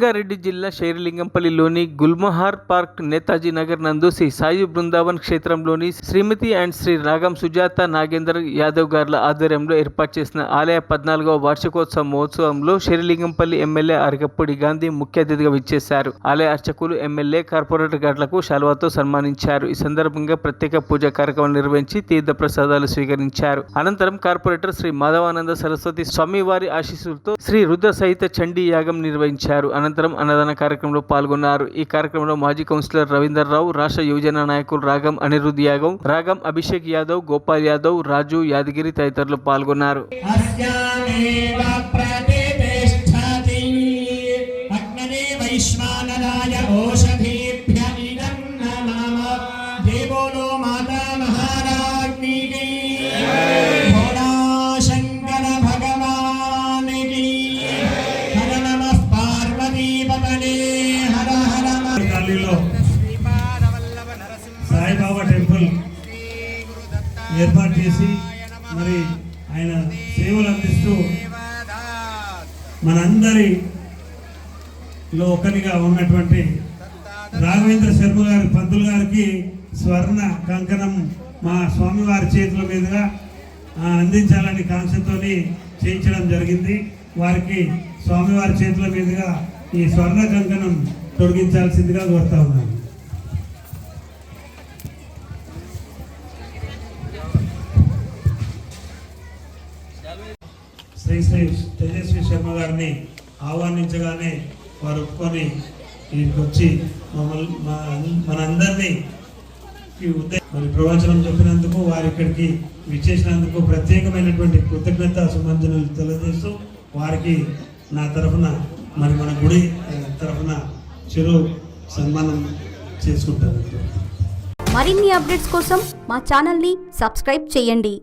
రంగారెడ్డి జిల్లా శేరిలింగంపల్లిలోని గుల్మహార్ పార్క్ నేతాజీ నగర్ నందు శ్రీ సాయి బృందావన్ క్షేత్రంలోని శ్రీమతి అండ్ శ్రీ రాగం సుజాత నాగేందర్ యాదవ్ గార్ల ఆధ్వర్యంలో ఏర్పాటు చేసిన ఆలయ 14వ వార్షికోత్సవ మహోత్సవంలో శేరిలింగంపల్లి ఎమ్మెల్యే అరగప్పూడి గాంధీ ముఖ్య అతిథిగా విచ్చేశారు. ఆలయ అర్చకులు ఎమ్మెల్యే కార్పొరేటర్ గార్లకు శాల్వాతో సన్మానించారు. ఈ సందర్భంగా ప్రత్యేక పూజా కార్యక్రమం నిర్వహించి తీర్థ ప్రసాదాలు స్వీకరించారు. అనంతరం కార్పొరేటర్ శ్రీ మాధవానంద సరస్వతి స్వామివారి ఆశీస్సులతో శ్రీ రుద్ర సహిత చండీ యాగం నిర్వహించారు. అనంతరం అన్నదాన కార్యక్రమంలో పాల్గొన్నారు. ఈ కార్యక్రమంలో మాజీ కౌన్సిలర్ రవీందర్ రావు, రాష్ట్ర యువజన నాయకులు రాగం అనిరుద్ యాదవ్, రాగం అభిషేక్ యాదవ్, గోపాల్ యాదవ్, రాజు యాదగిరి తదితరులు పాల్గొన్నారు. సాయిబాబా టెంపుల్ ఏర్పాటు చేసి మరి ఆయన సేవలు అందిస్తూ మనందరిలో ఒకరిగా ఉన్నటువంటి రాఘవేంద్ర శర్మ గారి పంతులు గారికి స్వర్ణ కంకణం మా స్వామివారి చేతుల మీదుగా అందించాలని కాంక్షతో చేయించడం జరిగింది. వారికి స్వామివారి చేతుల మీదుగా ఈ స్వర్ణ కంకణం తొలగించాల్సిందిగా కోరుతా ఉన్నాను. శ్రీ శ్రీ తేజస్వి శర్మ గారిని ఆహ్వానించగానే వారు ఒప్పుకొని ఇక్కడికి వచ్చి మనందరినీ మరి ప్రవచనం చెప్పినందుకు, వారి ఇక్కడికి విచ్చేసినందుకు ప్రత్యేకమైనటువంటి కృతజ్ఞత సుమంజనులు తెలియజేస్తూ వారికి నా తరఫున మరి మన గుడి తరఫున చిరు సన్మానం చేసుకుంటాను. మరిన్ని అప్డేట్స్ కోసం మా ఛానల్ని సబ్స్క్రైబ్ చేయండి.